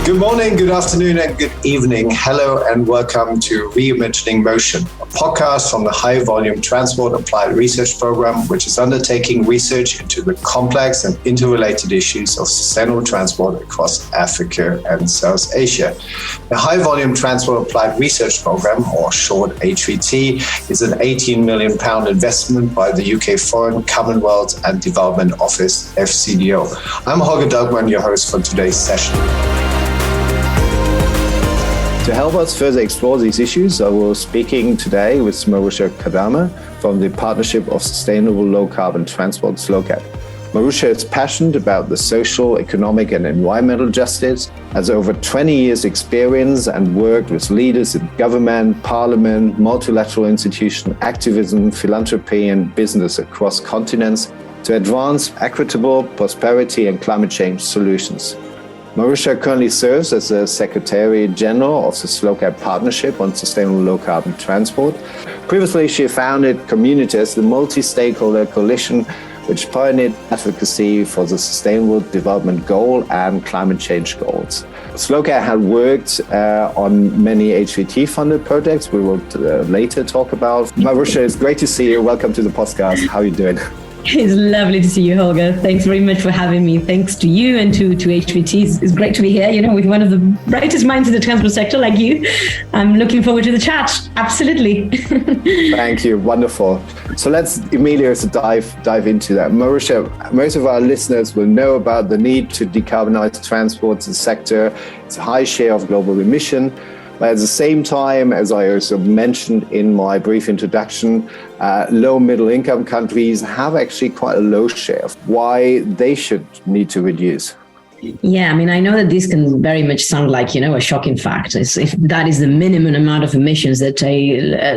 Good morning, good afternoon, and good evening. Hello, and welcome to Reimagining Motion, a podcast from the High Volume Transport Applied Research Program, which is undertaking research into the complex and interrelated issues of sustainable transport across Africa and South Asia. The High Volume Transport Applied Research Program, or short HVT, is an £18 million investment by the UK Foreign, Commonwealth and Development Office, FCDO. I'm Holger Dugman, your host for today's session. To help us further explore these issues, I will be speaking today with Maruxa Cadama from the Partnership of Sustainable Low Carbon Transport, SLOCAT. Maruxa is passionate about the social, economic and environmental justice, has over 20 years experience and worked with leaders in government, parliament, multilateral institutions, activism, philanthropy and business across continents to advance equitable prosperity and climate change solutions. Maruxa currently serves as the Secretary General of the SLOCAT Partnership on Sustainable Low Carbon Transport. Previously, she founded Communities, the multi-stakeholder coalition which pioneered advocacy for the Sustainable Development Goal and climate change goals. SLOCAT had worked on many HVT-funded projects we will later talk about. Maruxa, it's great to see you. Welcome to the podcast. How are you doing? It's lovely to see you, Holger. Thanks very much for having me. Thanks to you and to HVT. It's great to be here, with one of the brightest minds in the transport sector like you. I'm looking forward to the chat. Absolutely. Thank you. Wonderful. So let's immediately dive into that. Maruxa, most of our listeners will know about the need to decarbonize transport sector. It's a high share of global emission. But at the same time, as I also mentioned in my brief introduction, low middle income countries have actually quite a low share of why they should need to reduce. Yeah, I know that this can very much sound like, a shocking fact. If that is the minimum amount of emissions that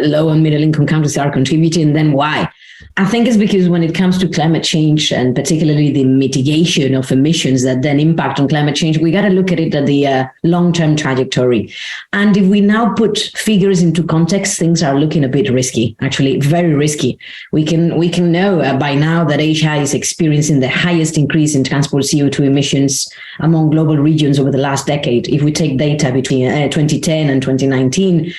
low and middle income countries are contributing, then why? I think it's because when it comes to climate change and particularly the mitigation of emissions that then impact on climate change, we got to look at it at the long-term trajectory. And if we now put figures into context, things are looking a bit risky, actually very risky. We can know by now that Asia is experiencing the highest increase in transport CO2 emissions among global regions over the last decade. If we take data between 2010 and 2019,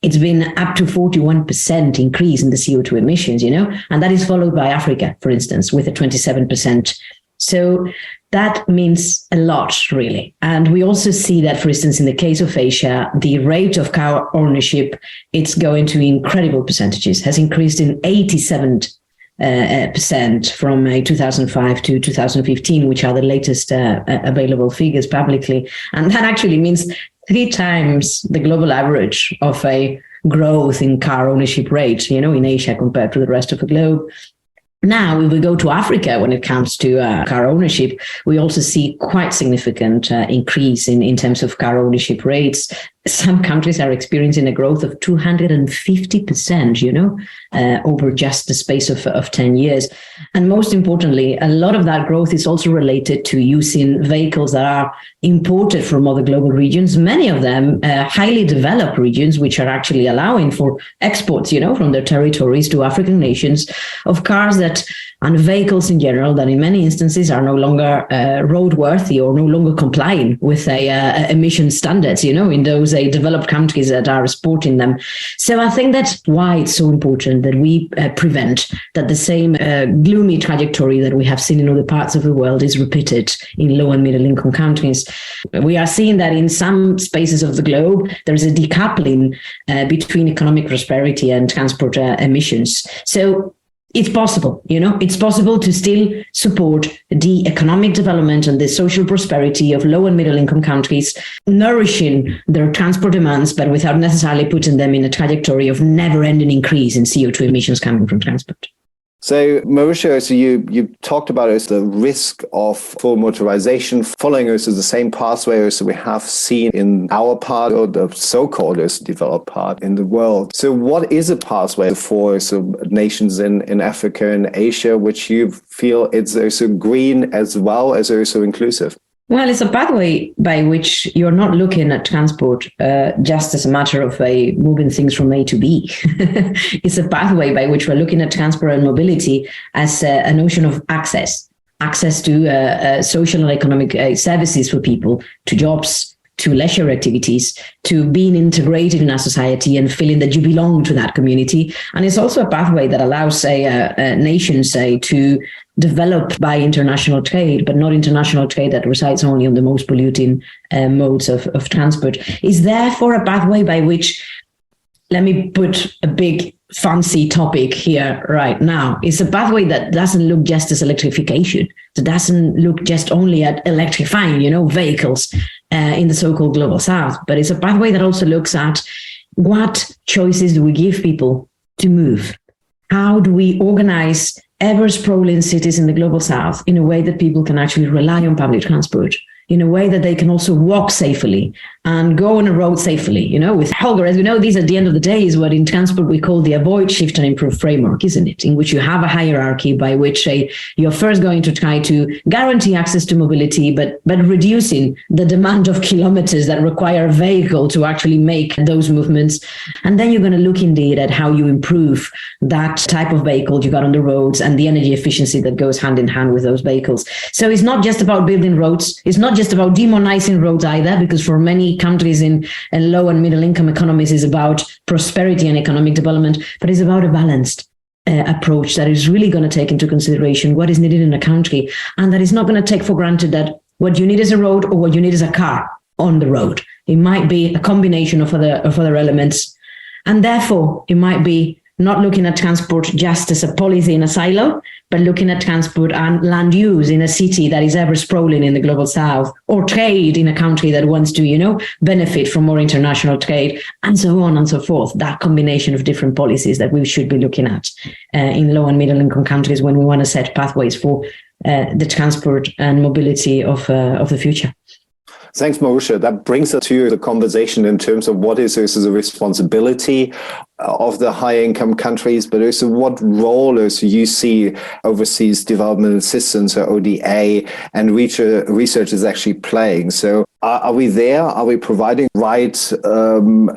it's been up to 41% increase in the CO2 emissions, and that is followed by Africa, for instance, with a 27%. So that means a lot, really. And we also see that, for instance, in the case of Asia, the rate of car ownership, it's going to incredible percentages, has increased in 87% from 2005 to 2015, which are the latest available figures publicly. And that actually means 3 times the global average of a growth in car ownership rate, in Asia compared to the rest of the globe. Now, if we go to Africa, when it comes to car ownership, we also see quite significant increase in terms of car ownership rates. Some countries are experiencing a growth of 250%, over just the space of 10 years. And most importantly, a lot of that growth is also related to using vehicles that are imported from other global regions, many of them highly developed regions, which are actually allowing for exports, from their territories to African nations of cars and vehicles in general that in many instances are no longer roadworthy or no longer complying with emission standards, in those developed countries that are exporting them. So I think that's why it's so important that we prevent that the same gloomy trajectory that we have seen in other parts of the world is repeated in low and middle income countries. We are seeing that in some spaces of the globe, there is a decoupling between economic prosperity and transport emissions. So it's possible, it's possible to still support the economic development and the social prosperity of low and middle income countries, nourishing their transport demands, but without necessarily putting them in a trajectory of never-ending increase in CO2 emissions coming from transport. So, Maruxa, you talked about the risk of full motorization following the same pathway we have seen in our part, or the so-called developed part in the world. So what is a pathway for nations in Africa and Asia, which you feel it's also green as well as also inclusive? Well, it's a pathway by which you're not looking at transport just as a matter of moving things from A to B. It's a pathway by which we're looking at transport and mobility as a notion of access to social and economic services for people, to jobs, to leisure activities, to being integrated in our society and feeling that you belong to that community. And it's also a pathway that allows, nations, to develop by international trade, but not international trade that resides only on the most polluting modes of transport. Is therefore a pathway by which, let me put a big fancy topic here right now, it's a pathway that doesn't look just as electrification, that doesn't look just only at electrifying, vehicles in the so-called global south, but it's a pathway that also looks at what choices do we give people to move? How do we organize ever-sprawling cities in the global south in a way that people can actually rely on public transport, in a way that they can also walk safely and go on a road safely, with Holger, as we know, these at the end of the day is what in transport we call the avoid, shift and improve framework, isn't it? In which you have a hierarchy by which you're first going to try to guarantee access to mobility, but reducing the demand of kilometers that require a vehicle to actually make those movements. And then you're going to look indeed at how you improve that type of vehicle you got on the roads and the energy efficiency that goes hand in hand with those vehicles. So it's not just about building roads. It's not just about demonizing roads either, because for many countries in low and middle income economies is about prosperity and economic development, but it's about a balanced approach that is really going to take into consideration what is needed in a country, and that is not going to take for granted that what you need is a road or what you need is a car on the road. It might be a combination of other elements, and therefore it might be not looking at transport just as a policy in a silo, but looking at transport and land use in a city that is ever sprawling in the global south, or trade in a country that wants to, benefit from more international trade, and so on and so forth. That combination of different policies that we should be looking at in low and middle income countries when we want to set pathways for the transport and mobility of the future. Thanks, Maruxa. That brings us to the conversation in terms of what is the responsibility of the high-income countries, but also what role also you see overseas development assistance, or ODA, and research is actually playing. So are we there? Are we providing right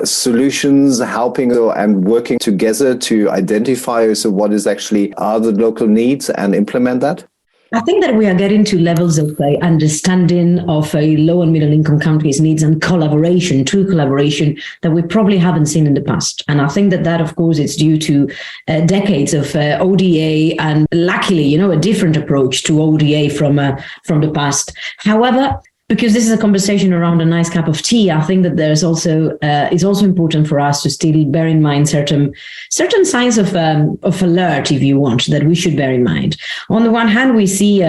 solutions, helping and working together to identify also what is actually are the local needs and implement that? I think that we are getting to levels of understanding of a low and middle income countries' needs and collaboration, true collaboration, that we probably haven't seen in the past. And I think that, of course, is due to decades of ODA and luckily, a different approach to ODA from the past. However, because this is a conversation around a nice cup of tea, I think that there's also it's also important for us to still bear in mind certain signs of alert, if you want, that we should bear in mind. On the one hand, we see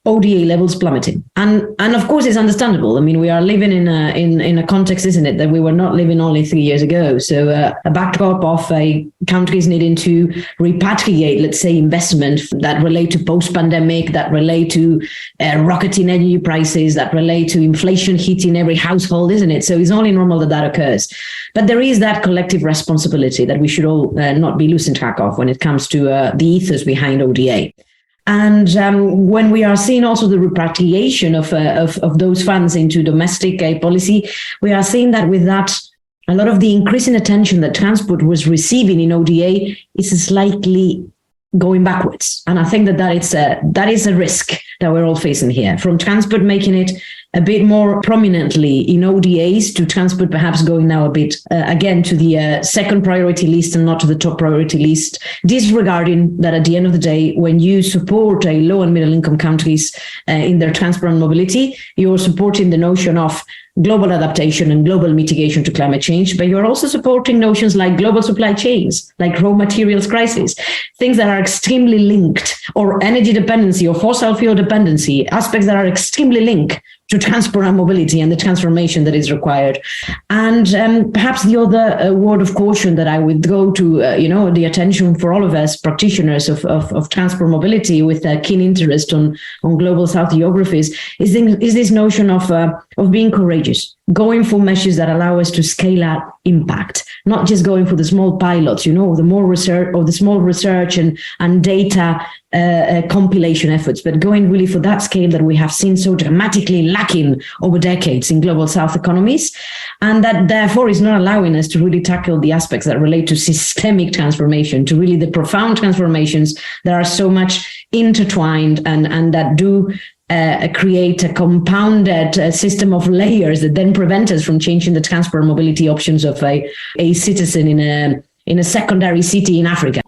ODA levels plummeting, and of course it's understandable. I mean, we are living in a context, isn't it, that we were not living only 3 years ago. So a backdrop of countries needing to repatriate, let's say, investment that relate to post-pandemic, that relate to rocketing energy prices, that relate to inflation hitting every household, isn't it? So it's only normal that occurs. But there is that collective responsibility that we should all not be losing track of when it comes to the ethos behind ODA. And when we are seeing also the repatriation of those funds into domestic policy, we are seeing that with that, a lot of the increasing attention that transport was receiving in ODA is slightly going backwards. And I think that is a risk that we're all facing here, from transport making it a bit more prominently in ODAs to transport perhaps going now a bit again to the second priority list and not to the top priority list, disregarding that at the end of the day, when you support a low and middle income countries in their transport and mobility, you're supporting the notion of global adaptation and global mitigation to climate change, but you're also supporting notions like global supply chains, like raw materials crisis, things that are extremely linked, or energy dependency or fossil fuel dependency, aspects that are extremely linked to transport and mobility and the transformation that is required. And perhaps the other word of caution that I would go to, the attention for all of us practitioners of transport mobility with a keen interest on global south geographies is this notion of being courageous, going for measures that allow us to scale up impact, not just going for the small pilots, the more research or the small research and data compilation efforts, but going really for that scale that we have seen so dramatically lacking over decades in global south economies, and that therefore is not allowing us to really tackle the aspects that relate to systemic transformation, to really the profound transformations that are so much intertwined and that do create a compounded system of layers that then prevent us from changing the transport and mobility options of a citizen in a secondary city in Africa.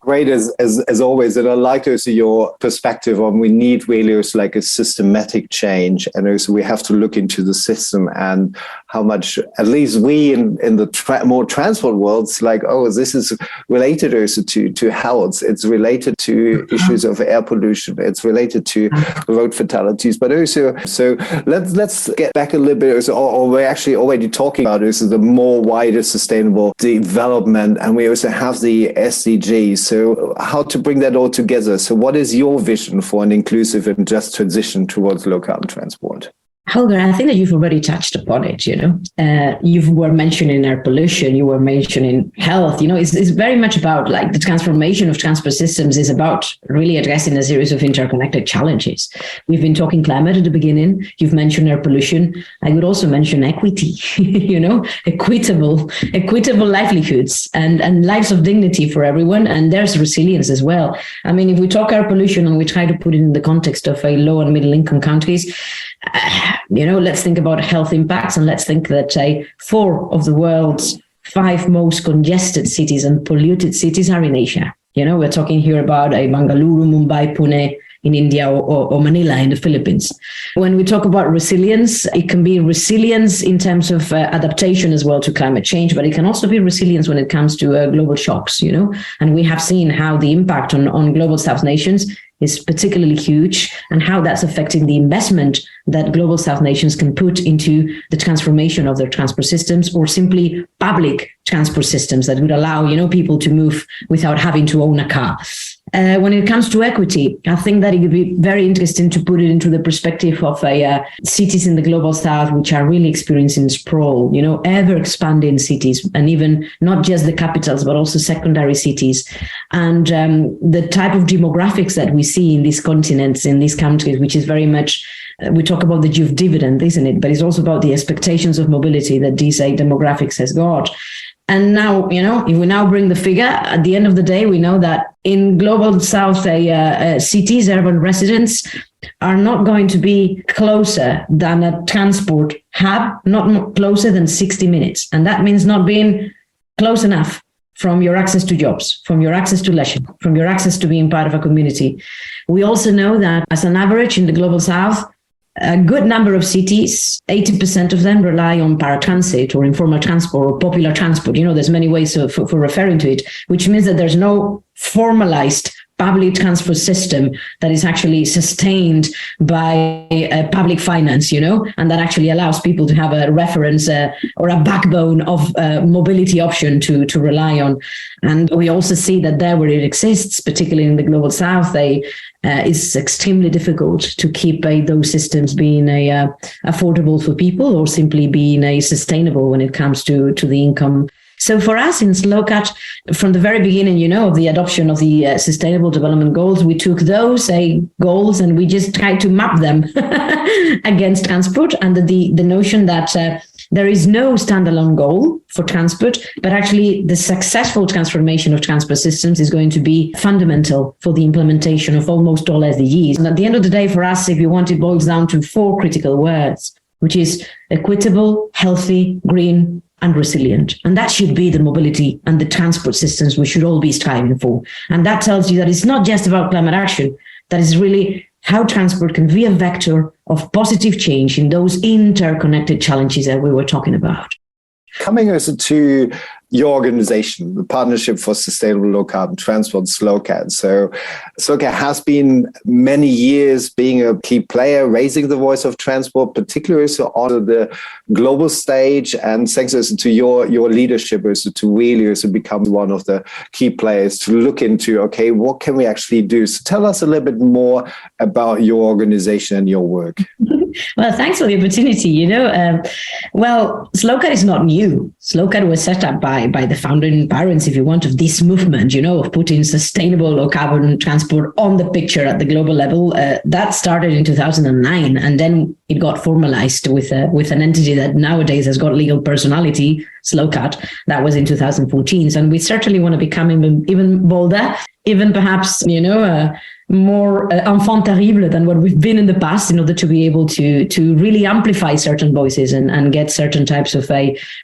Great as always, and I like also your perspective on we need really also like a systematic change, and also we have to look into the system and how much at least we in the more transport worlds like, oh, this is related also to health, it's related to issues of air pollution, it's related to road fatalities, but also so let's get back a little bit also, or we're actually already talking about also the more wider sustainable development, and we also have the SDGs. So how to bring that all together? So what is your vision for an inclusive and just transition towards low carbon transport? Holger, I think that you've already touched upon it, you were mentioning air pollution, you were mentioning health, it's very much about like the transformation of transport systems is about really addressing a series of interconnected challenges. We've been talking climate at the beginning, you've mentioned air pollution. I would also mention equity, equitable livelihoods and lives of dignity for everyone. And there's resilience as well. I mean, if we talk air pollution and we try to put it in the context of a low and middle income countries, let's think about health impacts, and let's think that 4 of the world's 5 most congested cities and polluted cities are in Asia. We're talking here about Bangalore, Mumbai, Pune in India, or Manila in the Philippines. When we talk about resilience, it can be resilience in terms of adaptation as well to climate change, but it can also be resilience when it comes to global shocks, and we have seen how the impact on global South nations is particularly huge, and how that's affecting the investment that global South nations can put into the transformation of their transport systems, or simply public transport systems that would allow, people to move without having to own a car. When it comes to equity, I think that it would be very interesting to put it into the perspective of cities in the global South, which are really experiencing sprawl, ever expanding cities, and even not just the capitals, but also secondary cities. And the type of demographics that we see in these continents, in these countries, which is very much, we talk about the youth dividend, isn't it? But it's also about the expectations of mobility that these demographics has got. And now, if we now bring the figure, at the end of the day, we know that in global South cities, urban residents are not going to be closer than a transport hub, not closer than 60 minutes. And that means not being close enough from your access to jobs, from your access to leisure, from your access to being part of a community. We also know that as an average in the global South, a good number of cities, 80% of them rely on paratransit or informal transport or popular transport. There's many ways for referring to it, which means that there's no formalized public transport system that is actually sustained by public finance, and that actually allows people to have a reference or a backbone of mobility option to rely on. And we also see that there where it exists, particularly in the global South, it's extremely difficult to keep those systems being affordable for people, or simply being sustainable when it comes to the income. So for us in SLOCAT, from the very beginning, of the adoption of the Sustainable Development Goals, we took those goals and we just tried to map them against transport, under the notion that there is no standalone goal for transport, but actually the successful transformation of transport systems is going to be fundamental for the implementation of almost all SDGs. And at the end of the day, for us, if you want, it boils down to 4 critical words, which is equitable, healthy, green, and resilient. And that should be the mobility and the transport systems we should all be striving for. And that tells you that it's not just about climate action, that is really how transport can be a vector of positive change in those interconnected challenges that we were talking about. Coming also to your organization, the Partnership for Sustainable Low Carbon Transport, SLOCAT. So SLOCAT has been many years being a key player, raising the voice of transport, particularly so on the global stage. And thanks also to your leadership, also to really also become one of the key players to look into, okay, what can we actually do? So tell us a little bit more about your organization and your work. Well, thanks for the opportunity. Well, SLOCAT is not new. SLOCAT was set up by the founding parents, if you want, of this movement, of putting sustainable low carbon transport on the picture at the global level. That started in 2009, and then it got formalized with an entity that nowadays has got legal personality, SLOCAT. That was in 2014. And we certainly want to become even bolder, even perhaps, more enfant terrible than what we've been in the past in order to be able to really amplify certain voices and get certain types of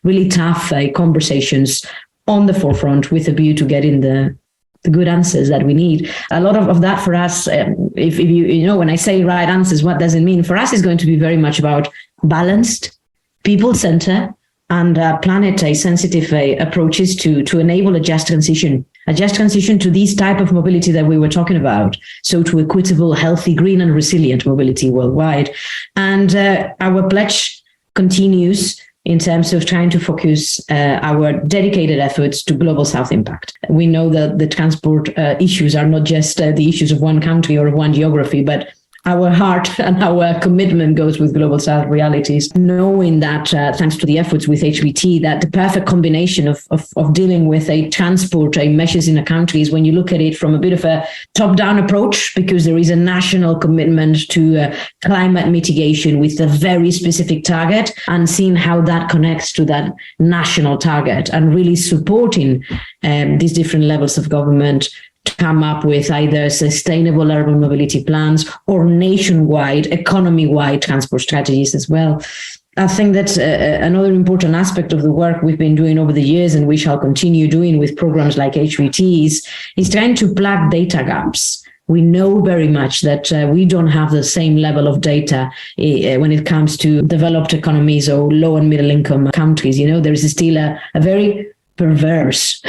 really tough conversations on the forefront with a view to getting the good answers that we need. A lot of that for us, if you know, when I say right answers, what does it mean? For us, is going to be very much about balanced, people-centered, and planet-sensitive approaches to enable a just transition to this type of mobility that we were talking about. So to equitable, healthy, green, and resilient mobility worldwide. And our pledge continues in terms of trying to focus our dedicated efforts to global South impact. We know that the transport issues are not just the issues of one country or of one geography, but our heart and our commitment goes with global South realities, knowing that thanks to the efforts with HBT, that the perfect combination of dealing with a transport measures in a country is when you look at it from a bit of a top-down approach, because there is a national commitment to climate mitigation with a very specific target, and seeing how that connects to that national target and really supporting these different levels of government to come up with either sustainable urban mobility plans or nationwide, economy-wide transport strategies as well. I think that's another important aspect of the work we've been doing over the years, and we shall continue doing with programs like HVT, is trying to plug data gaps. We know very much that we don't have the same level of data when it comes to developed economies or low and middle income countries. You know, there is still a very perverse,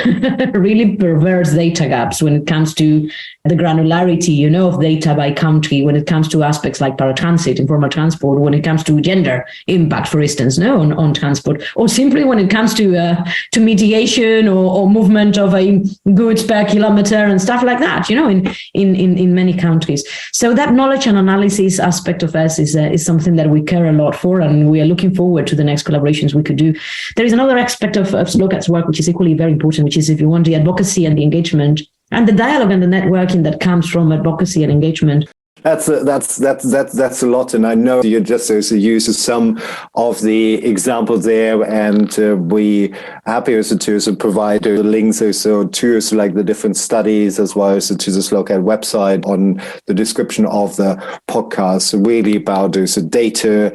really perverse data gaps when it comes to the granularity, you know, of data by country, when it comes to aspects like paratransit, informal transport, when it comes to gender impact, for instance, on transport, or simply when it comes to mitigation or movement of a goods per kilometer and stuff like that, you know, in many countries. So that knowledge and analysis aspect of us is something that we care a lot for, and we are looking forward to the next collaborations we could do. There is another aspect of SLOCAT's work which is equally very important, which is, if you want, the advocacy and the engagement and the dialogue and the networking that comes from advocacy and engagement. That's a lot, and I know you just also use some of the examples there, and we happy also to provide the links also to like the different studies as well as to the SLOCAT website on the description of the podcast. Really about this data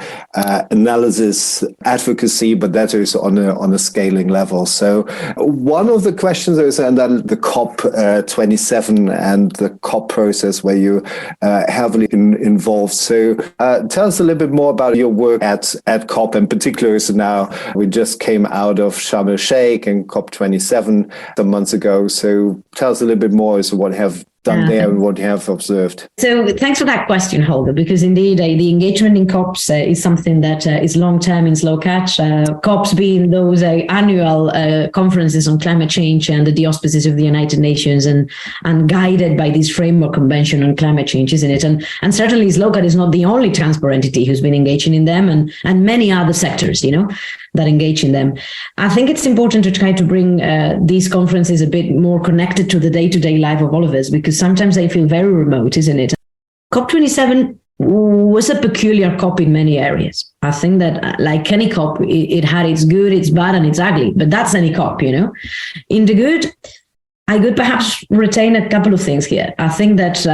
analysis, advocacy, but that is on a scaling level. So one of the questions is, and then the COP27 and the COP process where you heavily involved. So tell us a little bit more about your work at COP in particular. So now we just came out of Sharm el-Sheikh and COP27 some months ago. So tell us a little bit more as to what have done there and what you have observed. So thanks for that question, Holger, because indeed the engagement in COPs is something that is long-term in SLOCAT. COPs being those annual conferences on climate change and the auspices of the United Nations and guided by this framework convention on climate change, isn't it? And certainly SLOCAT is not the only transport entity who's been engaging in them, and many other sectors, you know, that engage in them. I think it's important to try to bring these conferences a bit more connected to the day-to-day life of all of us, because sometimes they feel very remote, isn't it? COP27 was a peculiar COP in many areas. I think that like any COP, it had its good, its bad, and its ugly, but that's any COP, you know. In the good, I could perhaps retain a couple of things here. I think that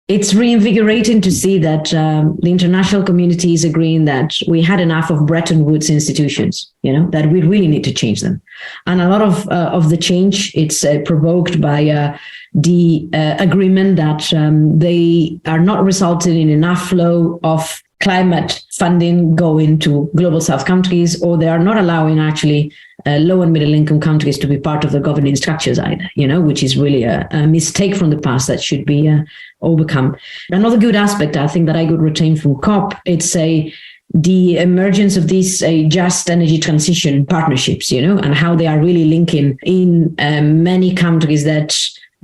it's reinvigorating to see that the international community is agreeing that we had enough of Bretton Woods institutions, you know, that we really need to change them. And a lot of the change, it's provoked by the agreement that they are not resulting in enough flow of climate funding going to global South countries, or they are not allowing actually low and middle income countries to be part of the governing structures either, you know, which is really a mistake from the past that should be overcome. Another good aspect I think that I could retain from COP, it's the emergence of these just energy transition partnerships, you know, and how they are really linking in many countries that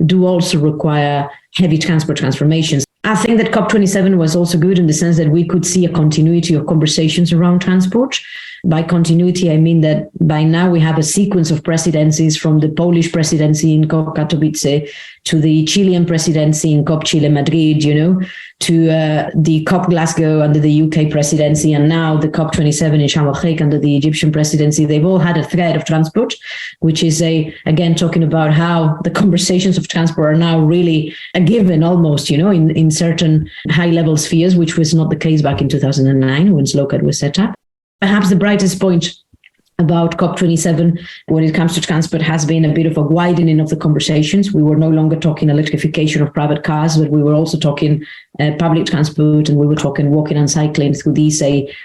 do also require heavy transport transformations. I think that COP27 was also good in the sense that we could see a continuity of conversations around transport. By continuity, I mean that by now we have a sequence of presidencies, from the Polish presidency in COP Katowice to the Chilean presidency in COP Chile Madrid, to the COP Glasgow under the UK presidency, and now the COP27 in Sharm el-Sheikh under the Egyptian presidency. They've all had a thread of transport, which is again talking about how the conversations of transport are now really a given almost, in certain high-level spheres, which was not the case back in 2009 when SLOCAT was set up. Perhaps the brightest point about COP27 when it comes to transport has been a bit of a widening of the conversations. We were no longer talking electrification of private cars, but we were also talking public transport, and we were talking walking and cycling through these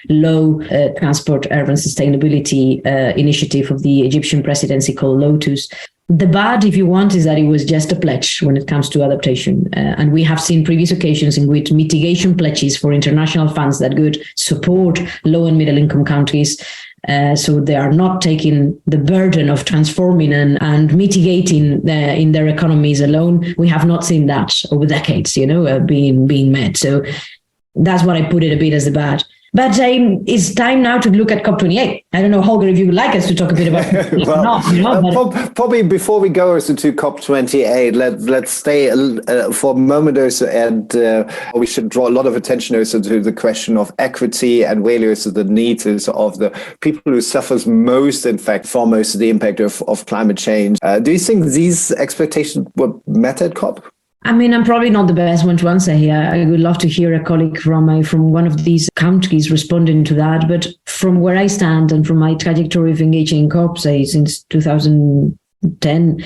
low transport urban sustainability initiative of the Egyptian presidency called Lotus. The bad, if you want, is that it was just a pledge when it comes to adaptation. And we have seen previous occasions in which mitigation pledges for international funds that could support low and middle income countries, so they are not taking the burden of transforming and mitigating in their economies alone. We have not seen that over decades, being met. So that's what I put it a bit as the bad. But it's time now to look at COP28. I don't know, Holger, if you would like us to talk a bit about well, probably before we go also to COP28, let's stay for a moment also, and we should draw a lot of attention also to the question of equity and really also the needs of the people who suffers most, in fact, from most of the impact of climate change. Do you think these expectations were met at COP? I mean, I'm probably not the best one to answer here. I would love to hear a colleague from one of these countries responding to that. But from where I stand and from my trajectory of engaging in COP, say, since 2010,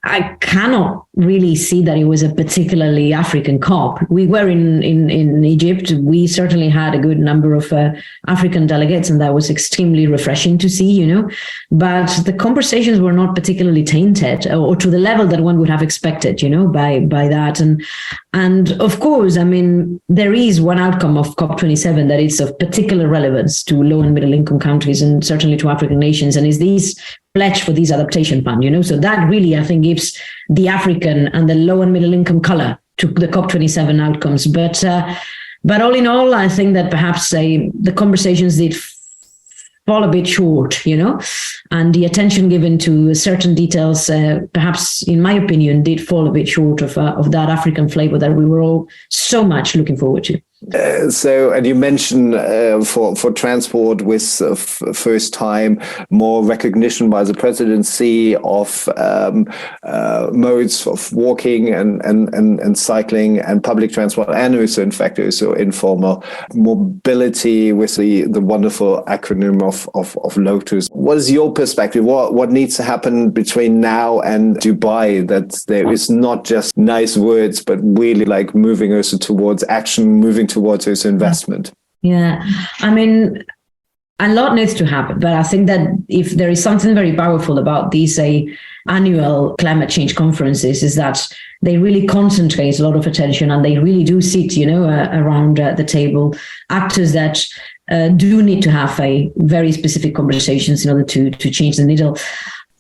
I cannot really see that it was a particularly African COP. We were in Egypt. We certainly had a good number of African delegates, and that was extremely refreshing to see, But the conversations were not particularly tainted or to the level that one would have expected, by that. And of course, I mean, there is one outcome of COP27 that is of particular relevance to low and middle income countries and certainly to African nations, and is this pledge for these adaptation fund, So that really, I think, gives the African and the low and middle income color to the COP27 outcomes. But all in all, I think that perhaps the conversations did fall a bit short, and the attention given to certain details, perhaps, in my opinion, did fall a bit short of that African flavor that we were all so much looking forward to. And you mentioned for transport with first time more recognition by the presidency of modes of walking and cycling and public transport, and also in fact also informal mobility with the wonderful acronym of Lotus. What is your perspective? What needs to happen between now and Dubai, that there is not just nice words, but really like moving also towards action, moving towards its investment? Yeah, I mean, a lot needs to happen, but I think that if there is something very powerful about these annual climate change conferences, is that they really concentrate a lot of attention, and they really do sit, around the table, actors that do need to have a very specific conversations in order to change the needle.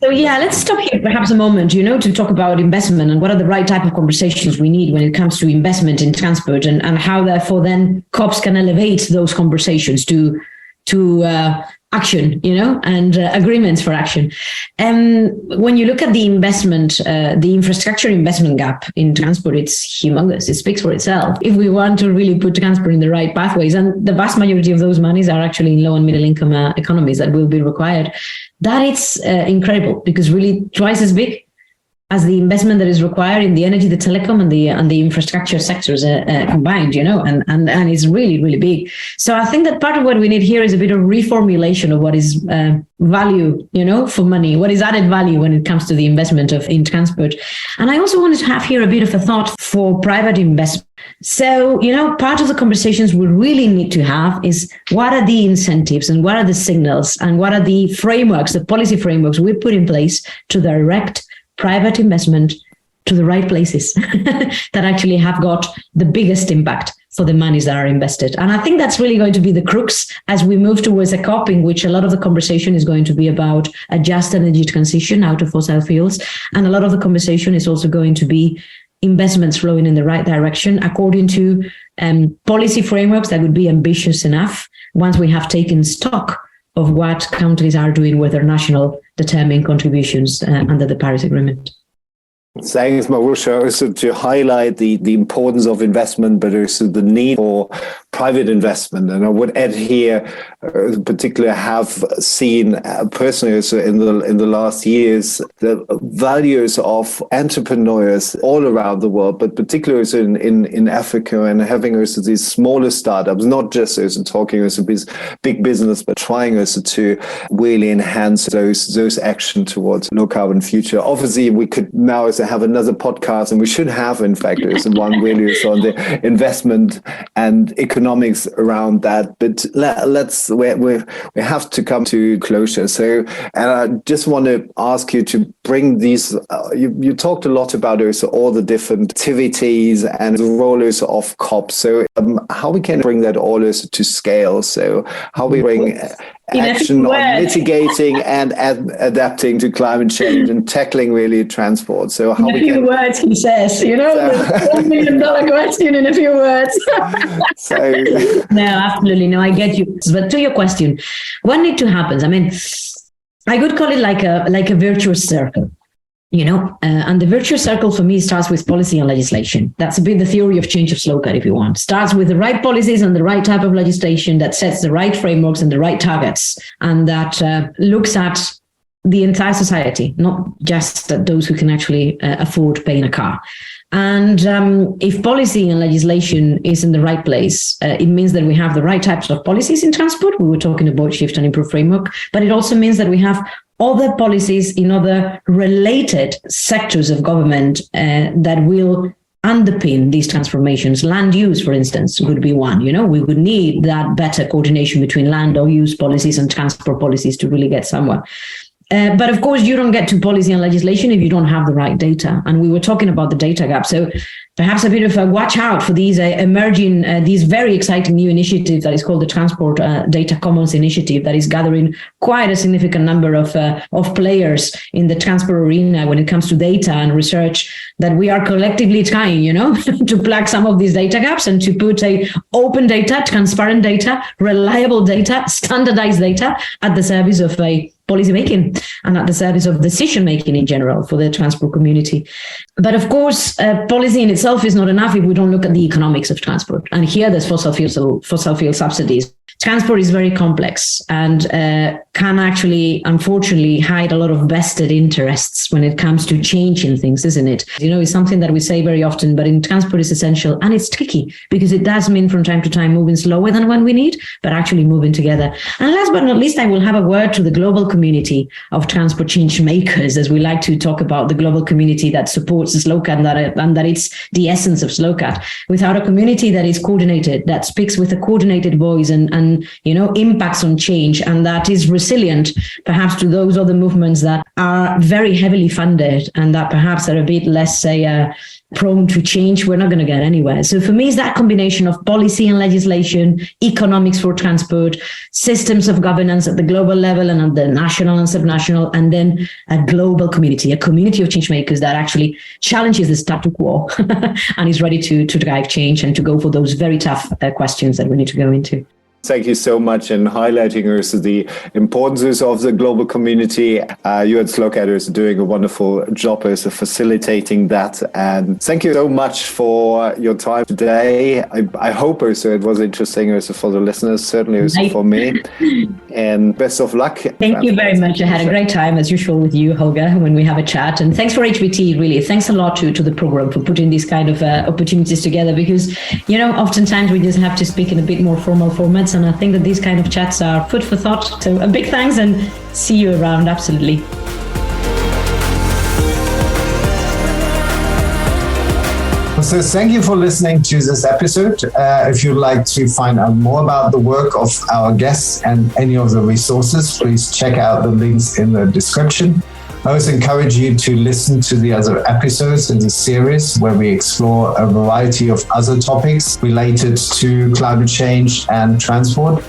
So yeah, let's stop here perhaps a moment, to talk about investment and what are the right type of conversations we need when it comes to investment in transport, and how therefore then COPs can elevate those conversations to action, and agreements for action. And when you look at the investment, the infrastructure investment gap in transport, it's humongous. It speaks for itself. If we want to really put transport in the right pathways, and the vast majority of those monies are actually in low and middle income economies that will be required, that it's incredible, because really twice as big as the investment that is required in the energy, the telecom, and the infrastructure sectors combined, and it's really, really big. So I think that part of what we need here is a bit of reformulation of what is value, for money, what is added value when it comes to the investment in transport. And I also wanted to have here a bit of a thought for private investment. So, part of the conversations we really need to have is what are the incentives and what are the signals and what are the frameworks, the policy frameworks we put in place to direct private investment to the right places that actually have got the biggest impact for the monies that are invested. And I think that's really going to be the crux as we move towards a COP in which a lot of the conversation is going to be about a just energy transition out of fossil fuels. And a lot of the conversation is also going to be investments flowing in the right direction according to policy frameworks that would be ambitious enough once we have taken stock of what countries are doing with their national determined contributions under the Paris Agreement. Thanks, Maruxa, also to highlight the importance of investment, but also the need for private investment. And I would add here, particularly have seen personally also in the last years, the values of entrepreneurs all around the world, but particularly also in Africa, and having also these smaller startups, not just also talking also big business, but trying also to really enhance those action towards low carbon future. Obviously, we could now also have another podcast, and we should have, in fact, there's one really is on the investment and economics around that. But we have to come to closure. So, and I just want to ask you to bring these. You talked a lot about also all the different activities and the roles of COP. So, how we can bring that all also to scale? So, how we bring action on mitigating and adapting to climate change and tackling really transport. So how in a few words, he says, the $1 million question in a few words. No, absolutely. No, I get you. But to your question, what needs to happen? I mean, I could call it like a virtuous circle. And the virtuous circle for me starts with policy and legislation. That's a bit the theory of change of SLOCAT, if you want. Starts with the right policies and the right type of legislation that sets the right frameworks and the right targets, and that looks at the entire society, not just those who can actually afford paying a car. And if policy and legislation is in the right place, it means that we have the right types of policies in transport. We were talking about shift and improve framework, but it also means that we have other policies in other related sectors of government that will underpin these transformations. Land use, for instance, would be one. We would need that better coordination between land or use policies and transport policies to really get somewhere. But of course, you don't get to policy and legislation if you don't have the right data. And we were talking about the data gap. So perhaps a bit of a watch out for these emerging, these very exciting new initiatives that is called the Transport Data Commons Initiative, that is gathering quite a significant number of players in the transport arena when it comes to data and research, that we are collectively trying, to plug some of these data gaps and to put open data, transparent data, reliable data, standardized data at the service of policy making and at the service of decision making in general for the transport community. But of course, policy in itself is not enough if we don't look at the economics of transport. And here there's fossil fuel subsidies. Transport is very complex and can actually, unfortunately, hide a lot of vested interests when it comes to changing things, isn't it? It's something that we say very often, but in transport is essential, and it's tricky because it does mean from time to time moving slower than when we need, but actually moving together. And last but not least, I will have a word to the global community of transport change makers, as we like to talk about the global community that supports SLOCAT and that it's the essence of SLOCAT. Without a community that is coordinated, that speaks with a coordinated voice and impacts on change, and that is resilient perhaps to those other movements that are very heavily funded and that perhaps are a bit less prone to change, we're not going to get anywhere. So for me, it's that combination of policy and legislation, economics for transport, systems of governance at the global level and at the national and subnational, and then a global community, a community of change makers that actually challenges the status quo and is ready to drive change and to go for those very tough questions that we need to go into. Thank you so much, and highlighting also the importance of the global community. You at SLOCAT are doing a wonderful job as facilitating that. And thank you so much for your time today. I hope also it was interesting also for the listeners, certainly also for me. And best of luck. Thank you very much. I had a great time as usual with you, Holger, when we have a chat. And thanks for HBT, really. Thanks a lot to the program for putting these kind of opportunities together, because, oftentimes we just have to speak in a bit more formal formats. And I think that these kind of chats are food for thought. So a big thanks, and see you around. Absolutely. So thank you for listening to this episode. If you'd like to find out more about the work of our guests and any of the resources, please check out the links in the description. I also encourage you to listen to the other episodes in the series where we explore a variety of other topics related to climate change and transport.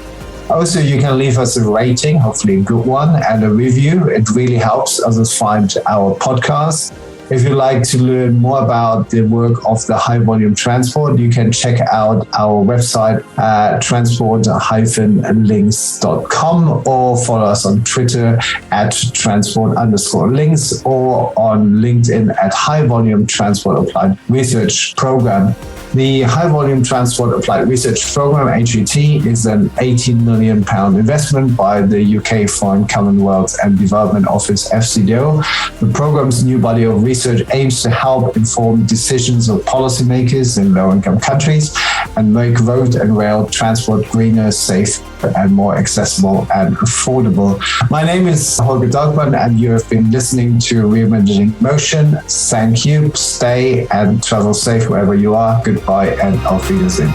Also, you can leave us a rating, hopefully a good one, and a review. It really helps others find our podcast. If you'd like to learn more about the work of the High Volume Transport, you can check out our website at transport-links.com or follow us on Twitter at transport_links or on LinkedIn at High Volume Transport Applied Research Program. The High Volume Transport Applied Research Program, HVT, is an £18 million investment by the UK Foreign Commonwealth and Development Office, FCDO. The program's new body of research aims to help inform decisions of policymakers in low-income countries and make road and rail transport greener, safe, and more accessible and affordable. My name is Holger Dogman, and you have been listening to Reimagining Motion. Thank you. Stay and travel safe wherever you are. Goodbye and auf Wiedersehen.